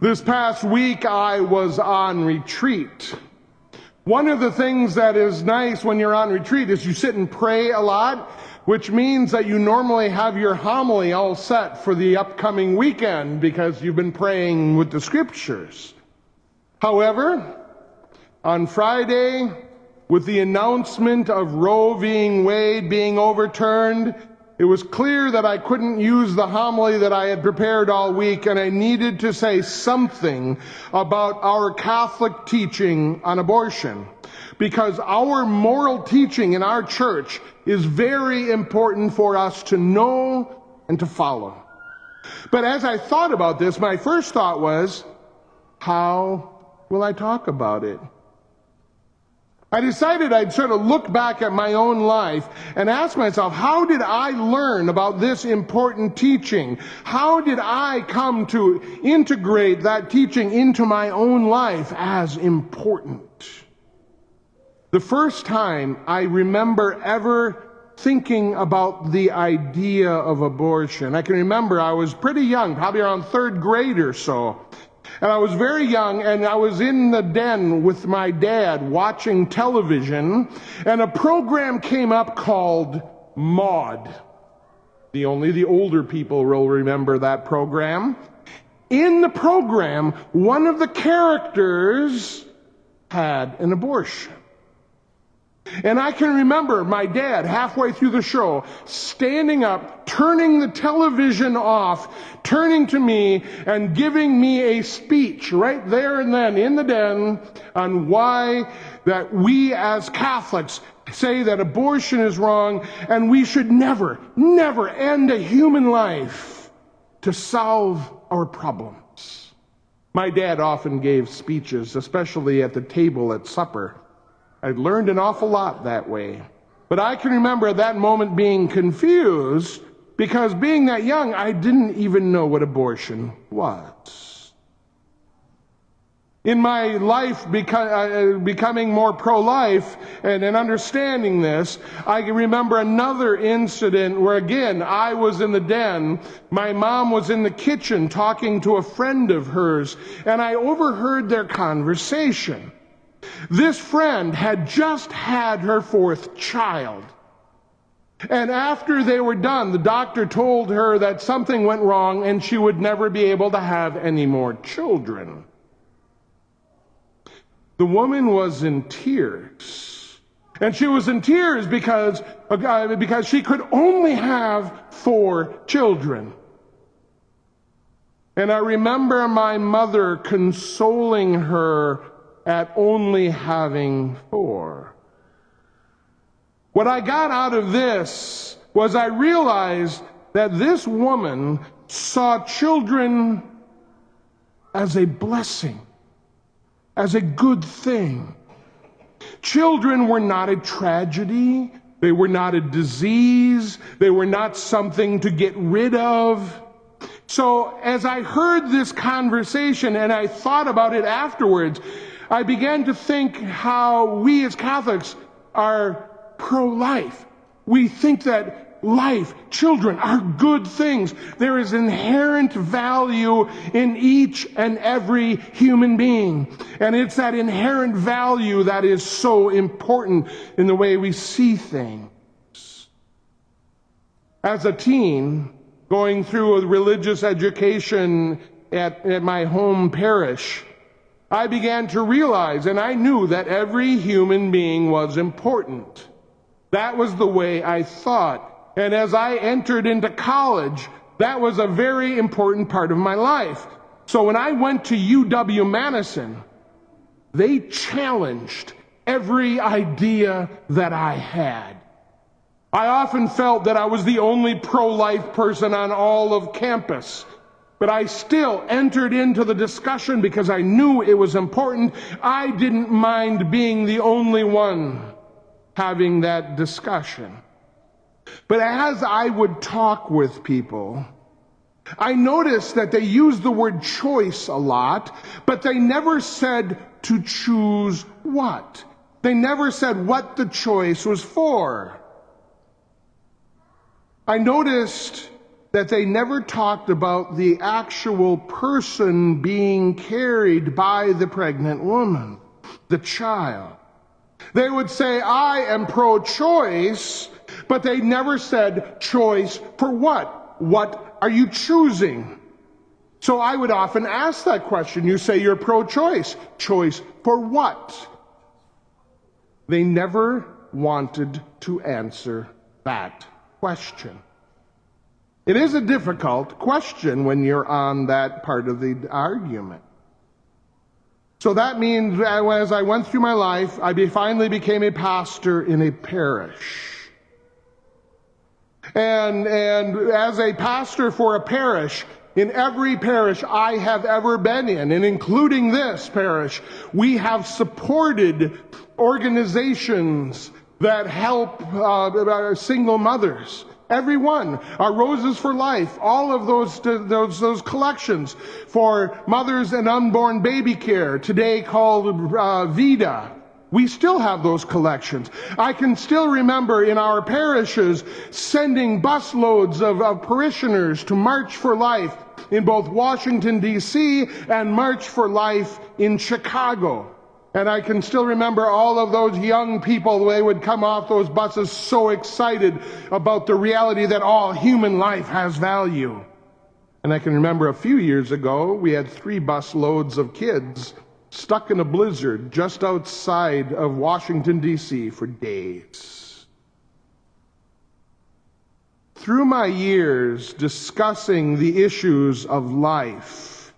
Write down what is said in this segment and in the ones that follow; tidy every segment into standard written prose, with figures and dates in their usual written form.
This past week I was on retreat. One of the things that is nice when you're on retreat is you sit and pray a lot, which means that you normally have your homily all set for the upcoming weekend because you've been praying with the scriptures. However, on Friday, with the announcement of Roe v. Wade being overturned, it was clear that I couldn't use the homily that I had prepared all week, and I needed to say something about our Catholic teaching on abortion, because our moral teaching in our church is very important for us to know and to follow. But as I thought about this, my first thought was, how will I talk about it? I decided I'd sort of look back at my own life and ask myself, how did I learn about this important teaching? How did I come to integrate that teaching into my own life as important? The first time I remember ever thinking about the idea of abortion, I can remember I was pretty young, probably around third grade or so. And I was very young, and I was in the den with my dad watching television, and a program came up called Maude. Only the older people will remember that program. In the program, one of the characters had an abortion. And I can remember my dad, halfway through the show, standing up, turning the television off, turning to me and giving me a speech right there and then in the den on why that we as Catholics say that abortion is wrong and we should never, never end a human life to solve our problems. My dad often gave speeches, especially at the table at supper. I'd learned an awful lot that way. But I can remember at that moment being confused because being that young, I didn't even know what abortion was. In my life becoming more pro-life and understanding this, I remember another incident where, again, I was in the den. My mom was in the kitchen talking to a friend of hers, and I overheard their conversation. This friend had just had her fourth child. And after they were done, the doctor told her that something went wrong and she would never be able to have any more children. The woman was in tears. And she was in tears because she could only have 4 children. And I remember my mother consoling her at only having 4. What I got out of this was I realized that this woman saw children as a blessing, as a good thing. Children were not a tragedy. They were not a disease. They were not something to get rid of. So as I heard this conversation and I thought about it afterwards, I began to think how we as Catholics are pro-life. We think that life, children, are good things. There is inherent value in each and every human being. And it's that inherent value that is so important in the way we see things. As a teen, going through a religious education at my home parish, I began to realize, and I knew that every human being was important. That was the way I thought. And as I entered into college, that was a very important part of my life. So when I went to UW-Madison, they challenged every idea that I had. I often felt that I was the only pro-life person on all of campus. But I still entered into the discussion because I knew it was important. I didn't mind being the only one having that discussion. But as I would talk with people, I noticed that they used the word choice a lot, but they never said to choose what. They never said what the choice was for. I noticed that they never talked about the actual person being carried by the pregnant woman, the child. They would say, I am pro-choice, but they never said choice for what? What are you choosing? So I would often ask that question. You say you're pro-choice. Choice for what? They never wanted to answer that question. It is a difficult question when you're on that part of the argument. So that means as I went through my life, I finally became a pastor in a parish. And as a pastor for a parish, in every parish I have ever been in, and including this parish, we have supported organizations that help single mothers. Every one. Our Roses for Life, all of those collections for mothers and unborn baby care, today called VIDA. We still have those collections. I can still remember in our parishes sending busloads of parishioners to March for Life in both Washington, D.C. and March for Life in Chicago. And I can still remember all of those young people, they would come off those buses so excited about the reality that all human life has value. And I can remember a few years ago, we had 3 busloads of kids stuck in a blizzard just outside of Washington, D.C. for days. Through my years discussing the issues of life,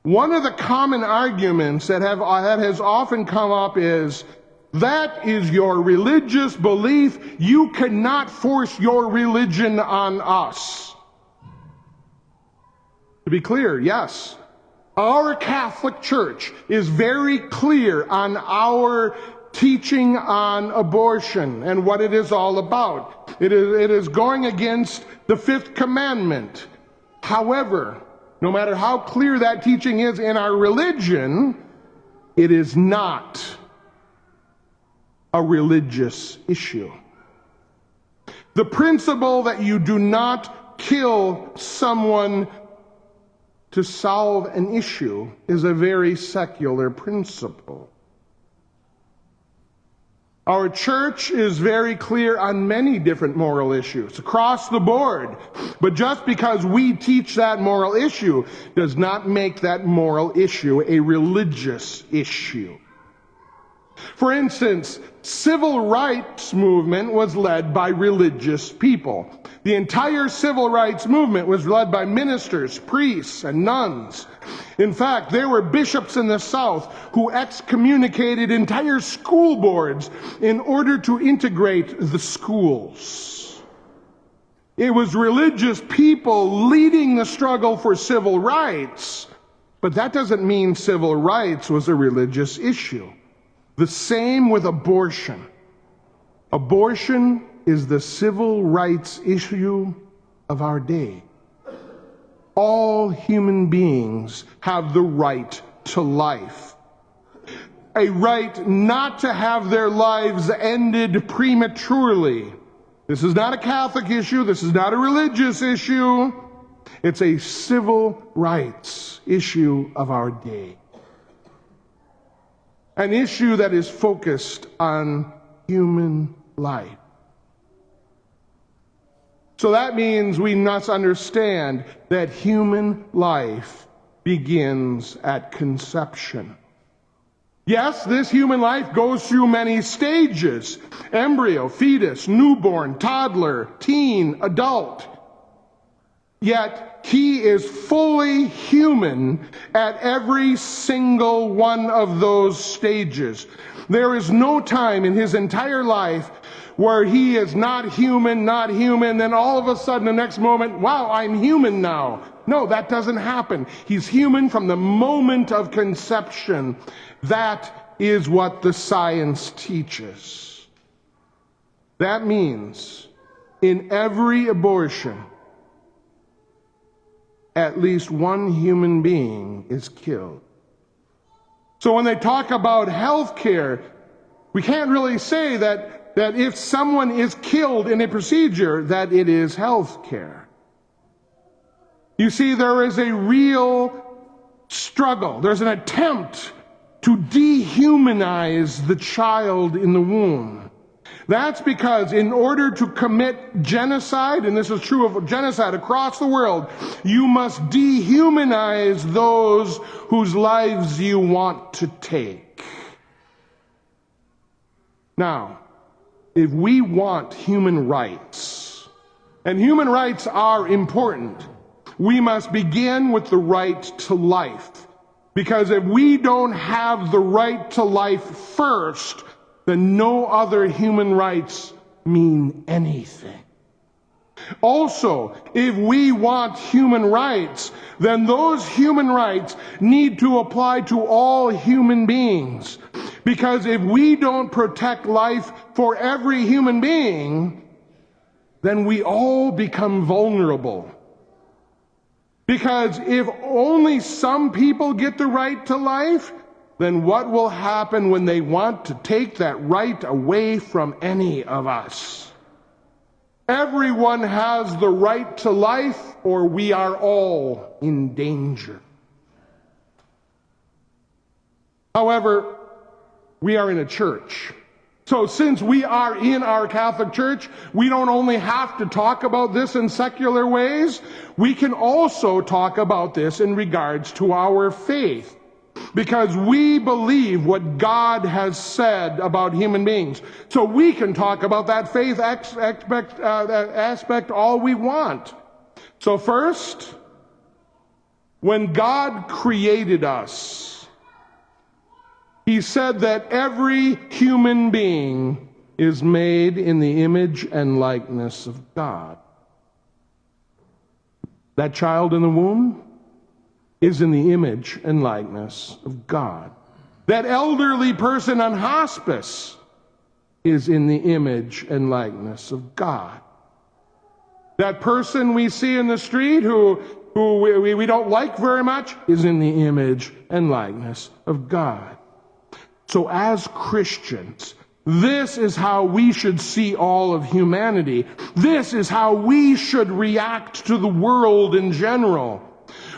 one of the common arguments that has often come up is, that is your religious belief. You cannot force your religion on us. To be clear, yes. Our Catholic Church is very clear on our teaching on abortion and what it is all about. It is going against the 5th commandment. However, no matter how clear that teaching is in our religion, it is not a religious issue. The principle that you do not kill someone to solve an issue is a very secular principle. Our church is very clear on many different moral issues across the board. But just because we teach that moral issue does not make that moral issue a religious issue. For instance, civil rights movement was led by religious people. The entire civil rights movement was led by ministers, priests, and nuns. In fact, there were bishops in the South who excommunicated entire school boards in order to integrate the schools. It was religious people leading the struggle for civil rights, but that doesn't mean civil rights was a religious issue. The same with abortion. Abortion is the civil rights issue of our day. All human beings have the right to life. A right not to have their lives ended prematurely. This is not a Catholic issue. This is not a religious issue. It's a civil rights issue of our day. An issue that is focused on human life. So that means we must understand that human life begins at conception. Yes, this human life goes through many stages: embryo, fetus, newborn, toddler, teen, adult. Yet he is fully human at every single one of those stages. There is no time in his entire life where he is not human, then all of a sudden the next moment, wow, I'm human now. No, that doesn't happen. He's human from the moment of conception. That is what the science teaches. That means in every abortion, at least one human being is killed. So when they talk about health care, we can't really say that if someone is killed in a procedure, that it is health care. You see, there is a real struggle. There's an attempt to dehumanize the child in the womb. That's because in order to commit genocide, and this is true of genocide across the world, you must dehumanize those whose lives you want to take. Now, if we want human rights, and human rights are important, we must begin with the right to life. Because if we don't have the right to life first, then no other human rights mean anything. Also, if we want human rights, then those human rights need to apply to all human beings. Because if we don't protect life for every human being, then we all become vulnerable. Because if only some people get the right to life, then what will happen when they want to take that right away from any of us? Everyone has the right to life, or we are all in danger. However, we are in a church. So since we are in our Catholic Church, we don't only have to talk about this in secular ways, we can also talk about this in regards to our faith. Because we believe what God has said about human beings. So we can talk about that faith aspect all we want. So first, when God created us, He said that every human being is made in the image and likeness of God. That child in the womb is in the image and likeness of God. That elderly person on hospice is in the image and likeness of God. That person we see in the street who we don't like very much is in the image and likeness of God. So as Christians, this is how we should see all of humanity. This is how we should react to the world in general.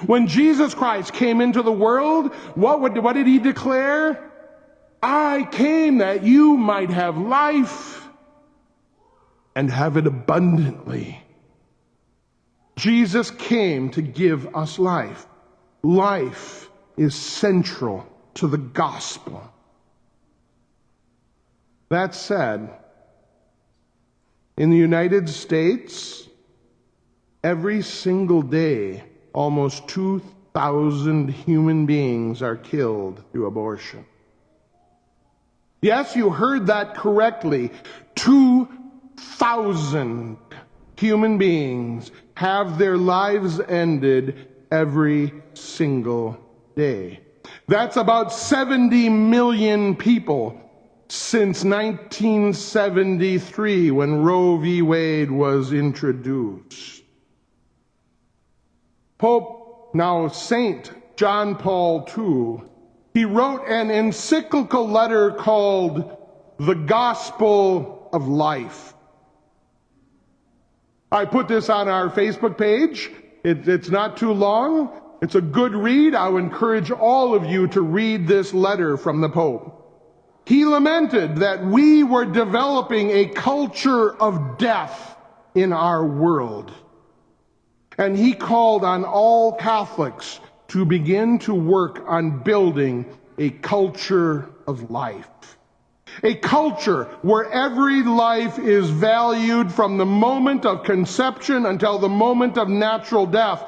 When Jesus Christ came into the world, what did He declare? I came that you might have life and have it abundantly. Jesus came to give us life. Life is central to the gospel. That said, in the United States, every single day, almost 2,000 human beings are killed through abortion. Yes, you heard that correctly. 2,000 human beings have their lives ended every single day. That's about 70 million people since 1973, when Roe v. Wade was introduced. Now Saint John Paul II, he wrote an encyclical letter called The Gospel of Life. I put this on our Facebook page. It's not too long. It's a good read. I would encourage all of you to read this letter from the Pope. He lamented that we were developing a culture of death in our world. And he called on all Catholics to begin to work on building a culture of life. A culture where every life is valued from the moment of conception until the moment of natural death.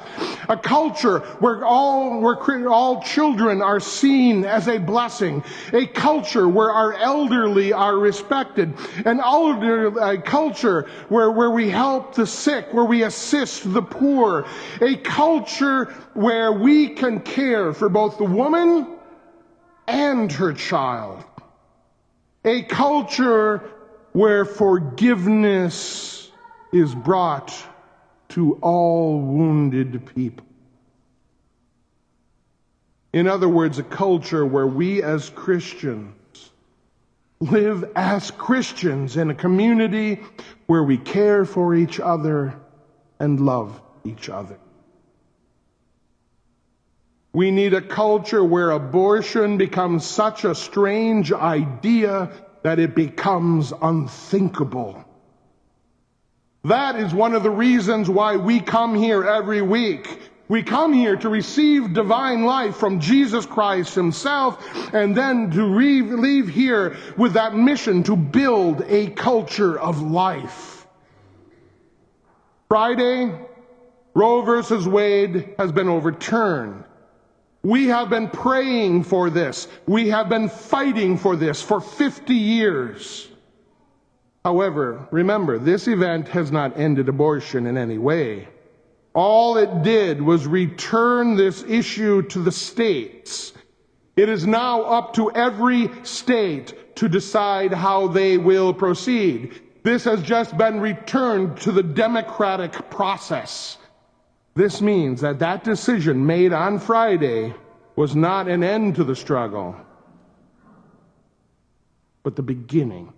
A culture where all children are seen as a blessing. A culture where our elderly are respected. A culture where we help the sick, where we assist the poor. A culture where we can care for both the woman and her child. A culture where forgiveness is brought to all wounded people. In other words, a culture where we as Christians live as Christians in a community where we care for each other and love each other. We need a culture where abortion becomes such a strange idea that it becomes unthinkable. That is one of the reasons why we come here every week. We come here to receive divine life from Jesus Christ himself, and then to leave here with that mission to build a culture of life. Friday, Roe versus Wade has been overturned. We have been praying for this. We have been fighting for this for 50 years. However, remember, this event has not ended abortion in any way. All it did was return this issue to the states. It is now up to every state to decide how they will proceed. This has just been returned to the democratic process. This means that that decision made on Friday was not an end to the struggle, but the beginning.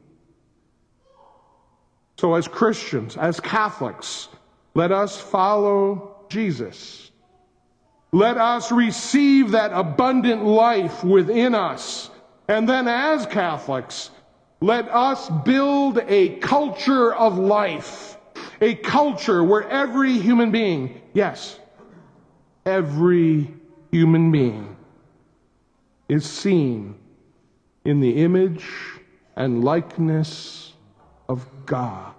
So as Christians, as Catholics, let us follow Jesus. Let us receive that abundant life within us. And then as Catholics, let us build a culture of life. A culture where every human being, yes, every human being is seen in the image and likeness of God.